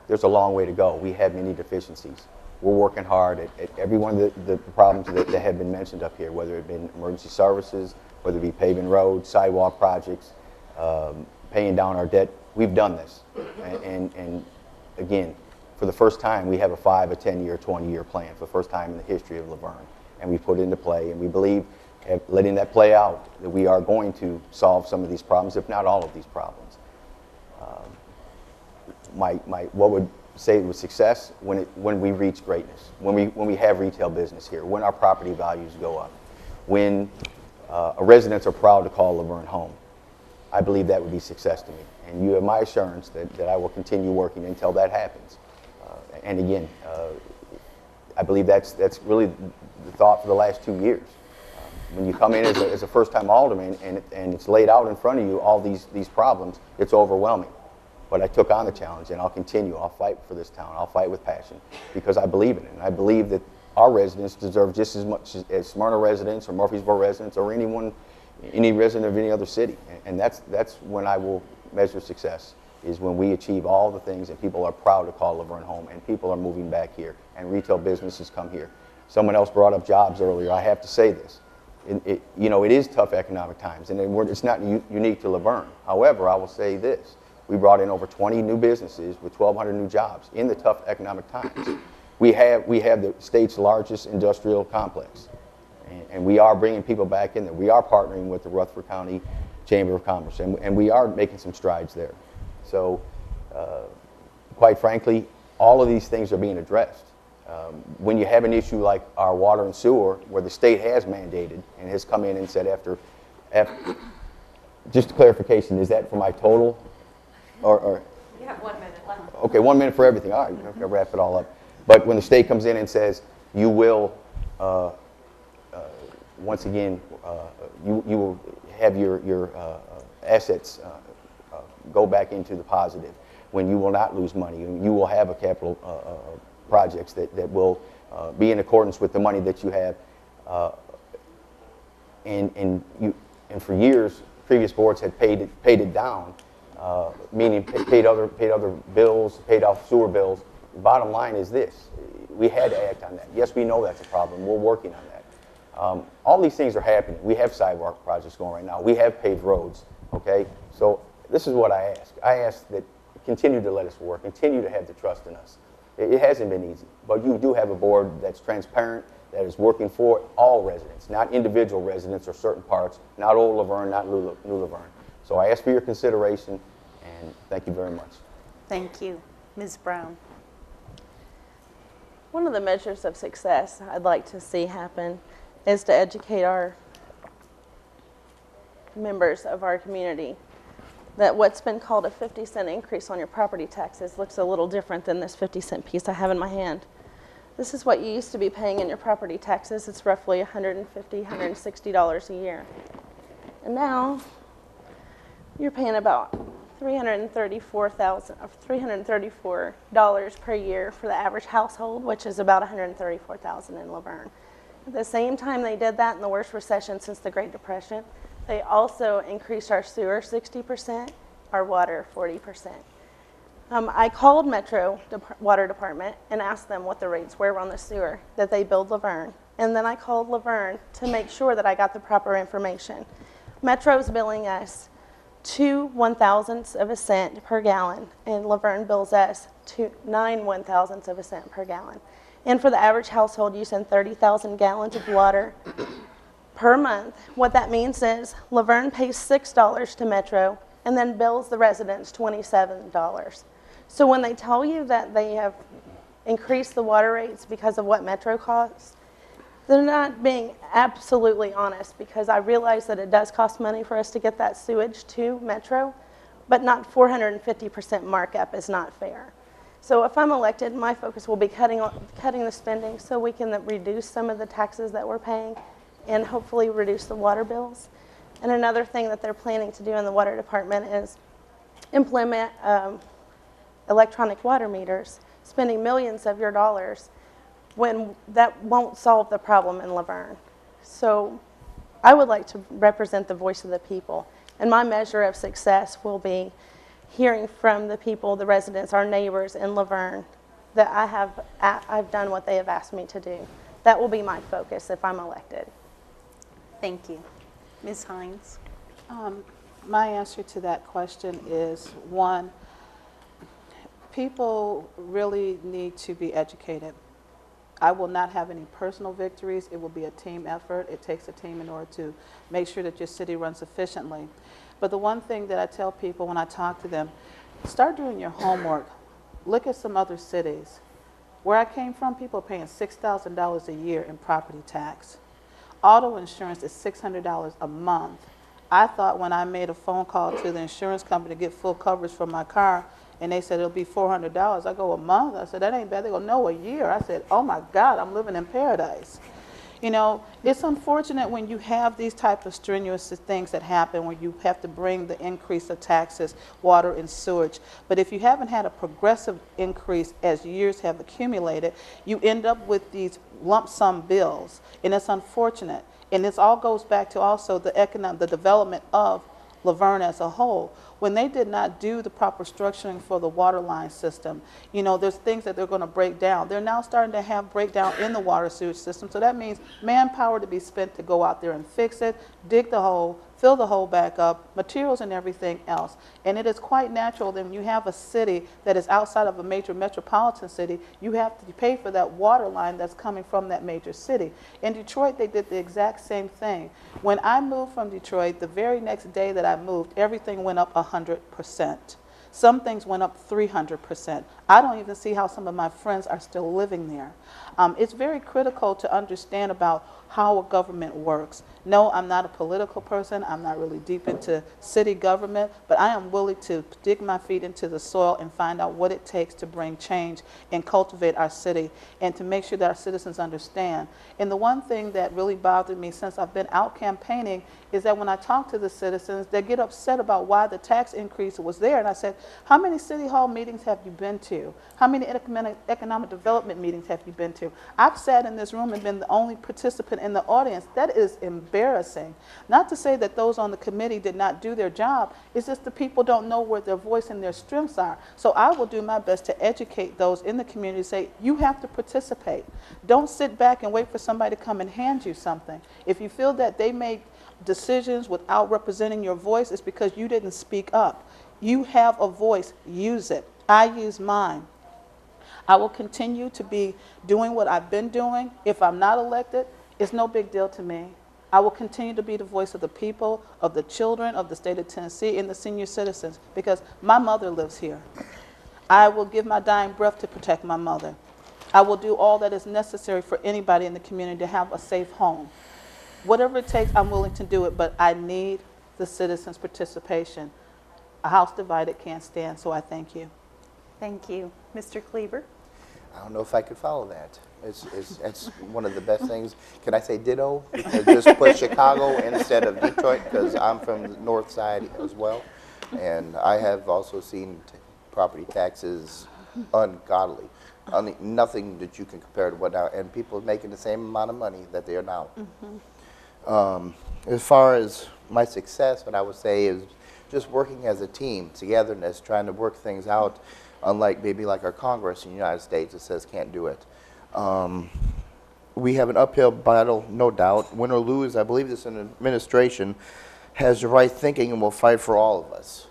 There's a long way to go. We have many deficiencies. We're working hard at every one of the problems that have been mentioned up here, whether it be emergency services, whether it be paving roads, sidewalk projects, paying down our debt. We've done this. And again, for the first time, we have a 5, a 10-year, 20-year plan for the first time in the history of Laverne. And we put it into play, and we believe, letting that play out, that we are going to solve some of these problems, if not all of these problems. What would say it was success when we reach greatness, when we have retail business here, when our property values go up, when residents are proud to call Laverne home. I believe that would be success to me. And you have my assurance that I will continue working until that happens. And again, I believe that's really the thought for the last 2 years. When you come in as a first-time alderman and it's laid out in front of you, all these problems, it's overwhelming. But I took on the challenge, and I'll continue. I'll fight for this town. I'll fight with passion because I believe in it. And I believe that our residents deserve just as much as Smyrna residents or Murfreesboro residents or any resident of any other city. And that's when I will measure success, is when we achieve all the things and people are proud to call Laverne home and people are moving back here and retail businesses come here. Someone else brought up jobs earlier. I have to say this. It is tough economic times, and it's not unique to Laverne. However, I will say this. We brought in over 20 new businesses with 1,200 new jobs in the tough economic times. We have the state's largest industrial complex, and we are bringing people back in there. We are partnering with the Rutherford County Chamber of Commerce, and we are making some strides there. So, quite frankly, all of these things are being addressed. When you have an issue like our water and sewer, where the state has mandated and has come in and said after just a clarification, is that for my total? Or You have 1 minute left. Okay, 1 minute for everything. All right, I'll wrap it all up. But when the state comes in and says, you will, once again, you will have your assets go back into the positive, when you will not lose money, and you will have a capital projects that will be in accordance with the money that you have. And for years, previous boards had paid it down. Meaning paid other bills, paid off sewer bills. The bottom line is this: we had to act on that. Yes, we know that's a problem. We're working on that. All these things are happening. We have sidewalk projects going right now. We have paved roads. Okay, so this is what I ask. I ask that continue to let us work. Continue to have the trust in us. It hasn't been easy, but you do have a board that's transparent, that is working for all residents, not individual residents or certain parts, not old Laverne, not new Laverne. So I ask for your consideration. And thank you very much. Thank you. Ms. Brown. One of the measures of success I'd like to see happen is to educate our members of our community that what's been called a 50-cent increase on your property taxes looks a little different than this 50-cent piece I have in my hand. This is what you used to be paying in your property taxes. It's roughly $150, $160 a year. And now you're paying about $334 per year for the average household, which is about $134,000 in Laverne. At the same time they did that in the worst recession since the Great Depression, they also increased our sewer 60%, our water 40%. I called Metro Water Department and asked them what the rates were on the sewer that they billed Laverne. And then I called Laverne to make sure that I got the proper information. Metro's billing us 2 1/1000ths of a cent per gallon, and Laverne bills us 9 1/1000ths of a cent per gallon. And for the average household using 30,000 gallons of water per month, what that means is Laverne pays $6 to Metro and then bills the residents $27. So when they tell you that they have increased the water rates because of what Metro costs, they're not being absolutely honest, because I realize that it does cost money for us to get that sewage to Metro, but not 450% markup is not fair. So if I'm elected, my focus will be cutting the spending so we can reduce some of the taxes that we're paying and hopefully reduce the water bills. And another thing that they're planning to do in the water department is implement electronic water meters, spending millions of your dollars when that won't solve the problem in Laverne. So I would like to represent the voice of the people, and my measure of success will be hearing from the people, the residents, our neighbors in Laverne, that I've done what they have asked me to do. That will be my focus if I'm elected. Thank you. Ms. Hines. My answer to that question is, one, People really need to be educated. I will not have any personal victories. It will be a team effort. It takes a team in order to make sure that your city runs efficiently. But the one thing that I tell people when I talk to them, start doing your homework. Look at some other cities. Where I came from, people are paying $6,000 a year in property tax. Auto insurance is $600 a month. I thought when I made a phone call to the insurance company to get full coverage for my car, and they said it'll be $400. I go, a month? I said, that ain't bad. They go, no, a year. I said, oh my God, I'm living in paradise. You know, it's unfortunate when you have these type of strenuous things that happen where you have to bring the increase of taxes, water and sewage. But if you haven't had a progressive increase as years have accumulated, you end up with these lump sum bills, and it's unfortunate. And this all goes back to also the development of Laverne as a whole. When they did not do the proper structuring for the water line system, you know, there's things that they're going to break down. They're now starting to have breakdown in the water sewage system, so that means manpower to be spent to go out there and fix it, dig the hole, fill the hole back up, materials and everything else. And it is quite natural that when you have a city that is outside of a major metropolitan city, you have to pay for that water line that's coming from that major city. In Detroit, they did the exact same thing. When I moved from Detroit, the very next day that I moved, everything went up 100%. Some things went up 300%. I don't even see how some of my friends are still living there. It's very critical to understand about how a government works. No, I'm not a political person. I'm not really deep into city government, but I am willing to dig my feet into the soil and find out what it takes to bring change and cultivate our city and to make sure that our citizens understand. And the one thing that really bothered me since I've been out campaigning is that when I talk to the citizens, they get upset about why the tax increase was there. And I said, how many city hall meetings have you been to? How many economic development meetings have you been to? I've sat in this room and been the only participant in the audience. That is embarrassing. Not to say that those on the committee did not do their job. It's just the people don't know where their voice and their strengths are. So I will do my best to educate those in the community, say, you have to participate. Don't sit back and wait for somebody to come and hand you something. If you feel that they made decisions without representing your voice, it's because you didn't speak up. You have a voice, use it. I use mine. I will continue to be doing what I've been doing. If I'm not elected, it's no big deal to me. I will continue to be the voice of the people, of the children of the state of Tennessee, and the senior citizens, because my mother lives here. I will give my dying breath to protect my mother. I will do all that is necessary for anybody in the community to have a safe home. Whatever it takes, I'm willing to do it, but I need the citizens' participation. A house divided can't stand, so I thank you. Thank you. Mr. Kleber? I don't know if I could follow that. It's one of the best things. Can I say ditto? Just put Chicago instead of Detroit, because I'm from the north side as well. And I have also seen property taxes ungodly. Nothing that you can compare to what now. And people are making the same amount of money that they are now. As far as my success, what I would say is just working as a team, togetherness, trying to work things out, unlike maybe like our Congress in the United States that says can't do it. We have an uphill battle, no doubt. Win or lose, I believe this administration has the right thinking and will fight for all of us.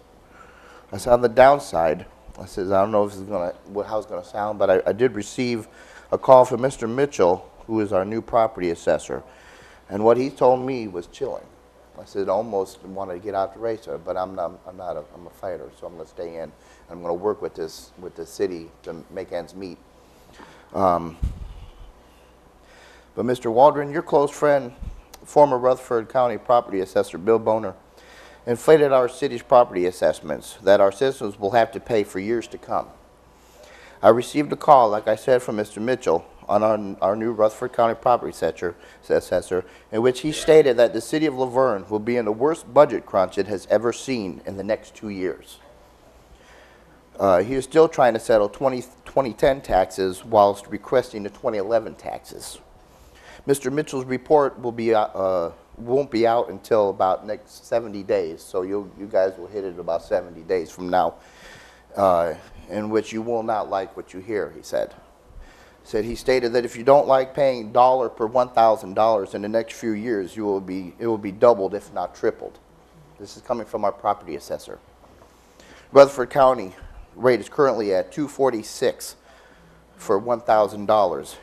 That's on the downside. I says, I don't know if this is how it's going to sound, but I did receive a call from Mr. Mitchell, who is our new property assessor, and what he told me was chilling. I said, almost wanted to get out the race, but I'm a fighter, so I'm going to stay in. I'm going to work with the city to make ends meet. But Mr. Waldron, your close friend, former Rutherford County property assessor Bill Boner, inflated our city's property assessments that our citizens will have to pay for years to come. I received a call, like I said, from Mr. Mitchell on our new Rutherford County property assessor, in which he stated that the city of Laverne will be in the worst budget crunch it has ever seen in the next 2 years. He is still trying to settle 2010 taxes whilst requesting the 2011 taxes. Mr. Mitchell's report will be won't be out until about next 70 days, so you guys will hit it about 70 days from now, in which you will not like what you hear, he said. He stated that if you don't like paying dollar per $1,000 in the next few years, it will be doubled, if not tripled. This is coming from our property assessor. Rutherford County rate is currently at $246 for $1,000.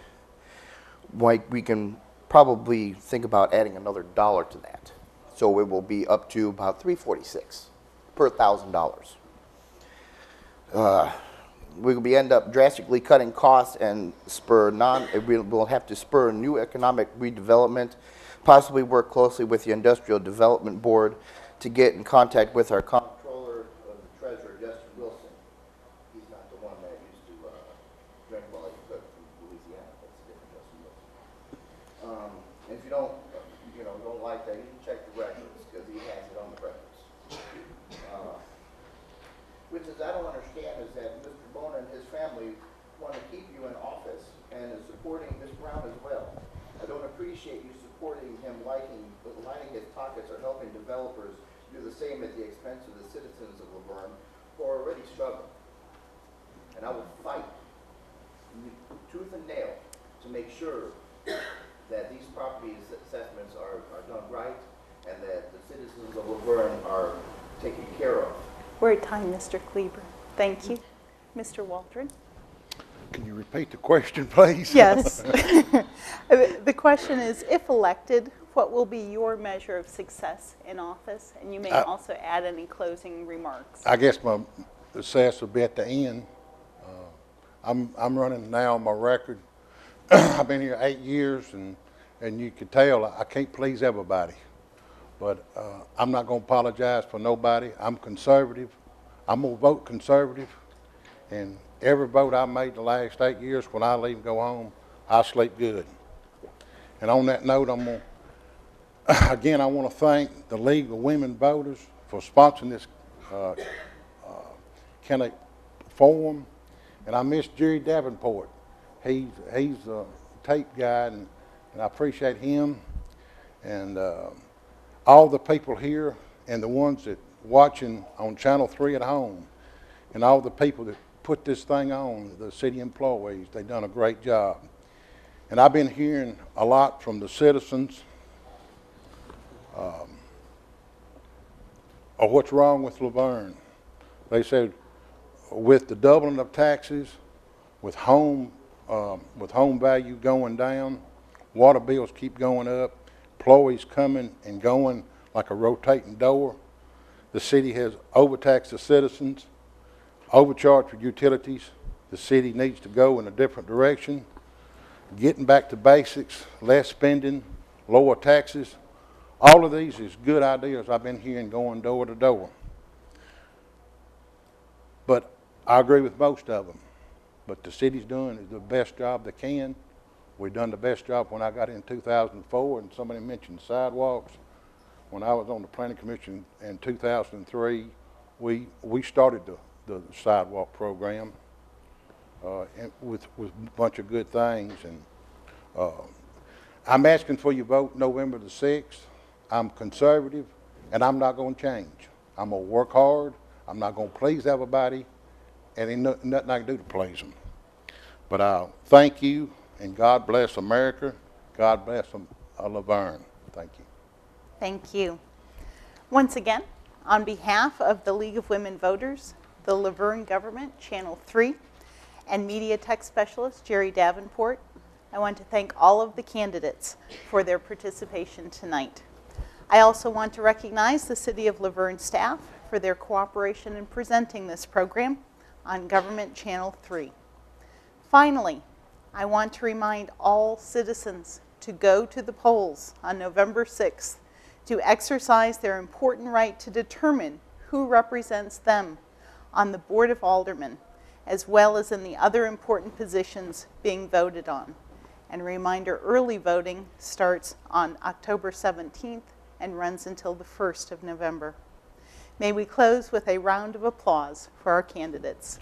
We can probably think about adding another dollar to that. So it will be up to about $346 per $1,000. We will end up drastically cutting costs and we'll have to spur new economic redevelopment, possibly work closely with the Industrial Development Board to get in contact with our comptroller, the treasurer, Justin Wilson. He's not the one that used to drink while he cooked from Louisiana. That's a different Justin Wilson. If you don't like that, you can check the records because he has it on the records. Which is I don't understand is that Mr. Bona and his family want to keep you in office and is supporting Ms. Brown as well. I don't appreciate you supporting him lining his pockets or helping developers do the same at the expense of the citizens of Laverne who are already struggling. And I will fight tooth and nail to make sure that these property assessments are done right and that the citizens of Laverne are taken care of. We're at time, Mr. Kleber. Thank you. Mr. Waldron? Can you repeat the question, please? Yes. The question is, if elected, what will be your measure of success in office? And you may also add any closing remarks. I guess my success will be at the end. I'm running now on my record. I've been here 8 years, and you can tell I can't please everybody. But I'm not going to apologize for nobody. I'm conservative. I'm going to vote conservative. And every vote I made the last 8 years, when I leave and go home, I sleep good. And on that note, again, I want to thank the League of Women Voters for sponsoring this candidate forum. And I miss Jerry Davenport. He's a tape guy, and I appreciate him. And all the people here and the ones that watching on Channel 3 at home, and all the people that put this thing on, the city employees, they've done a great job. And I've been hearing a lot from the citizens of what's wrong with Laverne. They said with the doubling of taxes, with home value going down, water bills keep going up, employees coming and going like a rotating door. The city has overtaxed the citizens, overcharged for utilities. The city needs to go in a different direction. Getting back to basics, less spending, lower taxes. All of these is good ideas I've been hearing going door to door. But I agree with most of them. But the city's doing the best job they can. We've done the best job when I got in 2004, and somebody mentioned sidewalks. When I was on the planning commission in 2003, we started the sidewalk program and with a bunch of good things. And I'm asking for your vote November the 6th. I'm conservative, and I'm not going to change. I'm going to work hard. I'm not going to please everybody, and ain't nothing I can do to please them. But thank you, and God bless America. God bless Laverne. Thank you. Thank you. Once again, on behalf of the League of Women Voters, the Laverne Government, Channel 3, and Media Tech Specialist Jerry Davenport, I want to thank all of the candidates for their participation tonight. I also want to recognize the City of Laverne staff for their cooperation in presenting this program on Government Channel 3. Finally, I want to remind all citizens to go to the polls on November 6th to exercise their important right to determine who represents them on the Board of Aldermen, as well as in the other important positions being voted on. And a reminder, early voting starts on October 17th and runs until the 1st of November. May we close with a round of applause for our candidates.